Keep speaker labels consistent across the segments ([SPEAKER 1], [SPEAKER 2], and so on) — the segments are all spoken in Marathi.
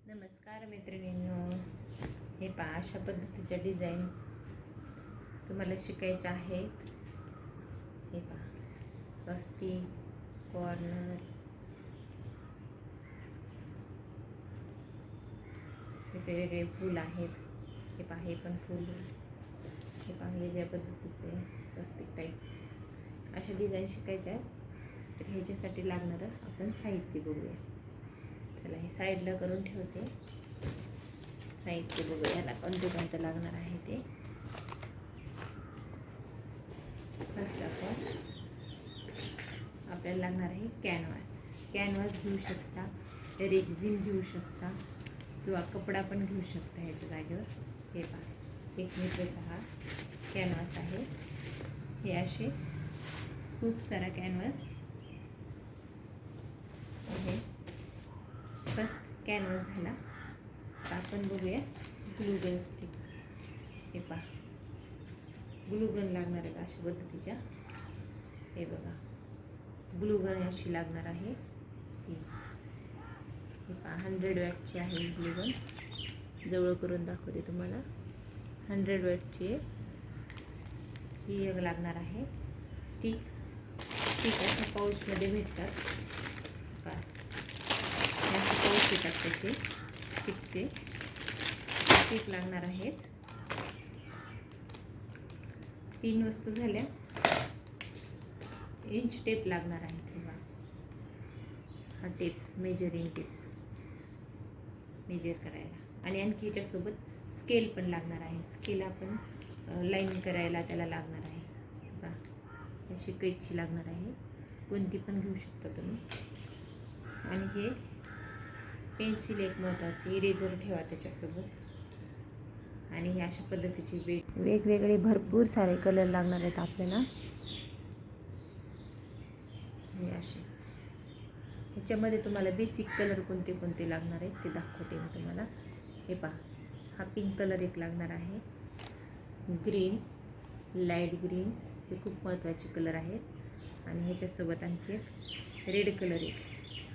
[SPEAKER 1] नमस्कार मैत्रिणींनो, हे पहा अशा पद्धतीच्या डिझाईन तुम्हाला शिकायच्या आहेत. हे पहा स्वस्तिक, कॉर्नर, वेगवेगळे फूल आहेत. हे पहा हे पण फूल, हे पहा वेगळ्या पद्धतीचे स्वस्तिक टाईप अशा डिझाईन शिकायच्या आहेत. तर ह्याच्यासाठी लागणारं आपण साहित्य बघूया. चला हे साईडला करून ठेवते. साहित्य बघूया याला कोणतं लागणार आहे ते. फर्स्ट ऑफ ऑल आपल्याला लागणार आहे कॅनव्हास घेऊ शकता, रेक्झिन घेऊ शकता किंवा कपडा पण घेऊ शकता ह्याच्या जागेवर. हे पहा 1 मीटरचा हा कॅनव्हास आहे. हे असे खूप सारा कॅनव्हास आहे. फर्स्ट कॅनव्हास झाला. आपण बघूया ग्लूगन स्टिक. हे पहा ग्लूगन लागणार आहे अशा पद्धतीच्या. हे बघा ग्लूगन अशी लागणार आहे. हे पहा 100 वॅटची आहे ग्लूगन. जवळ करून दाखवते तुम्हाला. 100 वॅटची ही एक लागणार आहे. स्टिक अशा पाऊचमध्ये भेटतात. पहा पाऊच येतात त्याचे स्टिकचे. स्टिक लागणार आहेत. 3 वस्तू झाल्या. इंच टेप लागणार आहे. तेव्हा हा टेप मेजरिंग टेप मेजर करायला. आणि आणखी याच्यासोबत स्केल पण लागणार आहे. स्केल आपण लाईन करायला त्याला लागणार आहे. बघा अशी कैची लागणार आहे. कोणती पण घेऊ शकता तुम्ही. आणि हे पेन्सिल एक महत्त्वाची, इरेजर ठेवा त्याच्यासोबत. आणि हे अशा पद्धतीचे वेगवेगळे भरपूर सारे कलर लागणार आहेत आपल्याला. हे असे ह्याच्यामध्ये तुम्हाला बेसिक कलर कोणते कोणते लागणार आहेत ते दाखवते मी तुम्हाला. हे पहा हा पिंक कलर एक लागणार आहे. ग्रीन, लाईट ग्रीन हे खूप महत्त्वाचे कलर आहेत. आणि ह्याच्यासोबत आणखी एक रेड कलर एक.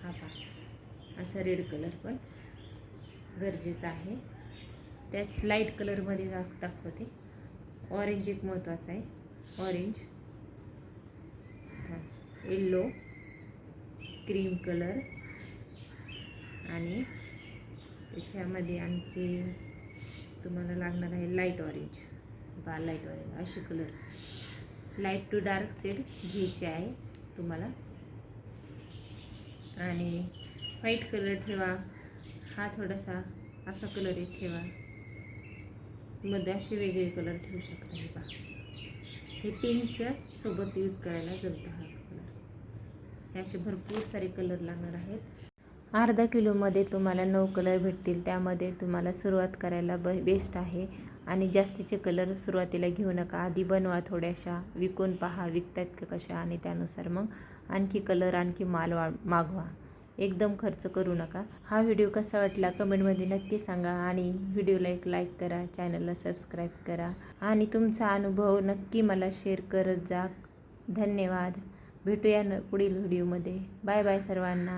[SPEAKER 1] हा पहा असा रेड कलर पण गरजेचा आहे. त्याच लाईट कलरमध्ये दाखवते. ऑरेंज एक महत्त्वाचा आहे. ऑरेंज, येल्लो, क्रीम कलर आणि त्याच्यामध्ये आणखी तुम्हाला लागणार आहे लाईट ऑरेंज. बा लाईट ऑरेंज असे colour light to dark shade घ्यायचे आहे तुम्हाला. आणि व्हाईट कलर ठेवा. हा थोडासा असा कलर एक ठेवा. मध्ये असे वेगळे कलर ठेवू शकता. हे पहा हे पिंकच्या सोबत यूज करायला जमतं हा कलर. हे असे भरपूर सारे कलर लागणार आहेत. अर्धा किलोमध्ये तुम्हाला 9 कलर भेटतील. त्यामध्ये तुम्हाला सुरुवात करायला बेस्ट आहे. आणि जास्तीचे कलर सुरुवातीला घेऊ नका. आधी बनवा थोड्याशा, विकून पहा विकतात का कशा, आणि त्यानुसार मग आणखी कलर आणखी माल मागवा. एकदम खर्च करू नका. हा व्हिडिओ कसा वाटला कमेंटमध्ये नक्की सांगा. आणि व्हिडिओला एक लाईक करा, चॅनलला सबस्क्राईब करा आणि तुमचा अनुभव नक्की मला शेअर करत जा. धन्यवाद. भेटूया पुढील व्हिडिओमध्ये. बाय बाय सर्वांना.